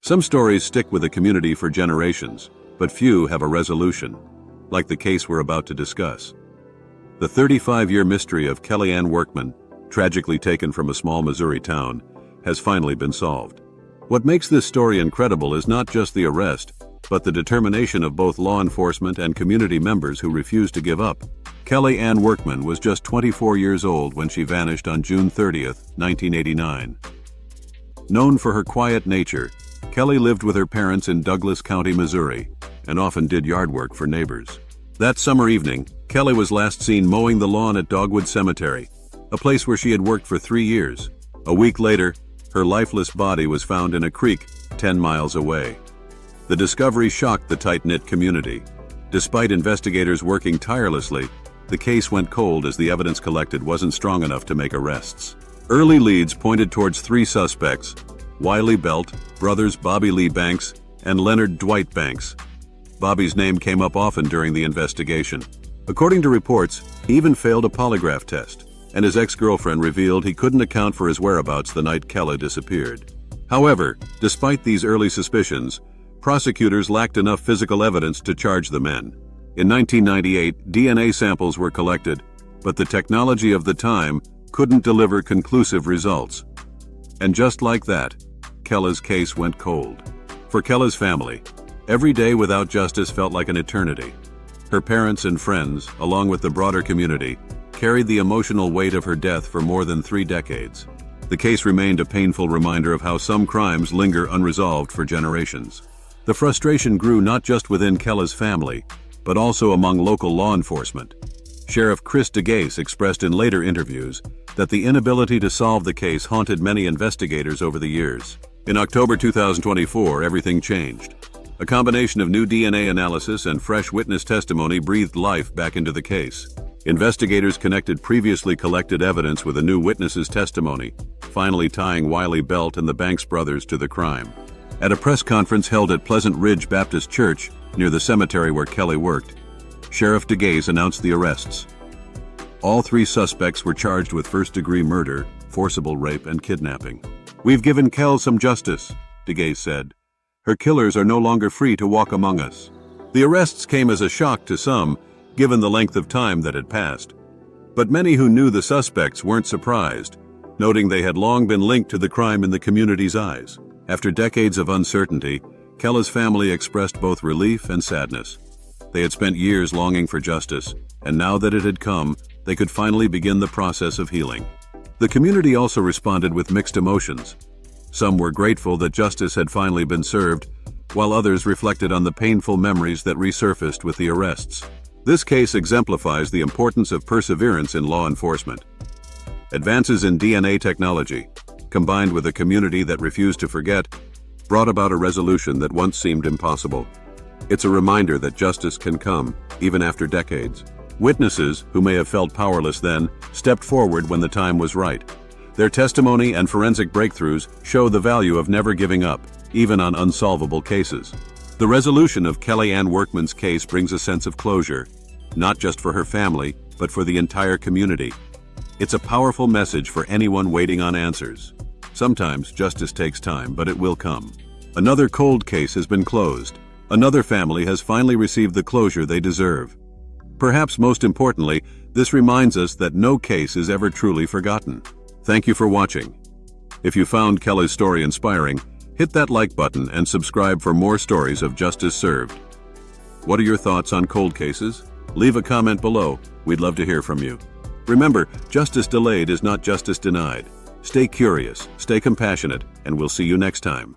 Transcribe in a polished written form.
Some stories stick with a community for generations, but few have a resolution, like the case we're about to discuss. The 35-year mystery of Kelle Ann Workman, tragically taken from a small Missouri town, has finally been solved. What makes this story incredible is not just the arrest, but the determination of both law enforcement and community members who refused to give up. Kelle Ann Workman was just 24 years old when she vanished on June 30, 1989. Known for her quiet nature, Kelle lived with her parents in Douglas County, Missouri, and often did yard work for neighbors. That summer evening, Kelle was last seen mowing the lawn at Dogwood Cemetery, a place where she had worked for 3 years. A week later, her lifeless body was found in a creek 10 miles away. The discovery shocked the tight-knit community. Despite investigators working tirelessly, the case went cold as the evidence collected wasn't strong enough to make arrests. Early leads pointed towards 3 suspects: Wiley Belt, brothers Bobby Lee Banks, and Leonard Dwight Banks. Bobby's name came up often during the investigation. According to reports, he even failed a polygraph test, and his ex-girlfriend revealed he couldn't account for his whereabouts the night Kelle disappeared. However, despite these early suspicions, prosecutors lacked enough physical evidence to charge the men. In 1998, DNA samples were collected, but the technology of the time couldn't deliver conclusive results. And just like that, Kelle's case went cold. For Kelle's family, every day without justice felt like an eternity. Her parents and friends, along with the broader community, carried the emotional weight of her death for more than 3 decades. The case remained a painful reminder of how some crimes linger unresolved for generations. The frustration grew not just within Kelle's family, but also among local law enforcement. Sheriff Chris DeGase expressed in later interviews that the inability to solve the case haunted many investigators over the years. In October 2024, everything changed. A combination of new DNA analysis and fresh witness testimony breathed life back into the case. Investigators connected previously collected evidence with a new witness's testimony, finally tying Wiley Belt and the Banks brothers to the crime. At a press conference held at Pleasant Ridge Baptist Church, near the cemetery where Kelle worked, Sheriff DeGase announced the arrests. All 3 suspects were charged with first-degree murder, forcible rape, and kidnapping. "We've given Kelle some justice," DeGase said. "Her killers are no longer free to walk among us." The arrests came as a shock to some, given the length of time that had passed. But many who knew the suspects weren't surprised, noting they had long been linked to the crime in the community's eyes. After decades of uncertainty, Kelle's family expressed both relief and sadness. They had spent years longing for justice, and now that it had come, they could finally begin the process of healing. The community also responded with mixed emotions. Some were grateful that justice had finally been served, while others reflected on the painful memories that resurfaced with the arrests. This case exemplifies the importance of perseverance in law enforcement. Advances in DNA technology, combined with a community that refused to forget, brought about a resolution that once seemed impossible. It's a reminder that justice can come, even after decades. Witnesses, who may have felt powerless then, stepped forward when the time was right. Their testimony and forensic breakthroughs show the value of never giving up, even on unsolvable cases. The resolution of Kelle Ann Workman's case brings a sense of closure, not just for her family, but for the entire community. It's a powerful message for anyone waiting on answers. Sometimes justice takes time, but it will come. Another cold case has been closed. Another family has finally received the closure they deserve. Perhaps most importantly, this reminds us that no case is ever truly forgotten. Thank you for watching. If you found Kelle's story inspiring, hit that like button and subscribe for more stories of justice served. What are your thoughts on cold cases? Leave a comment below. We'd love to hear from you. Remember, justice delayed is not justice denied. Stay curious, stay compassionate, and we'll see you next time.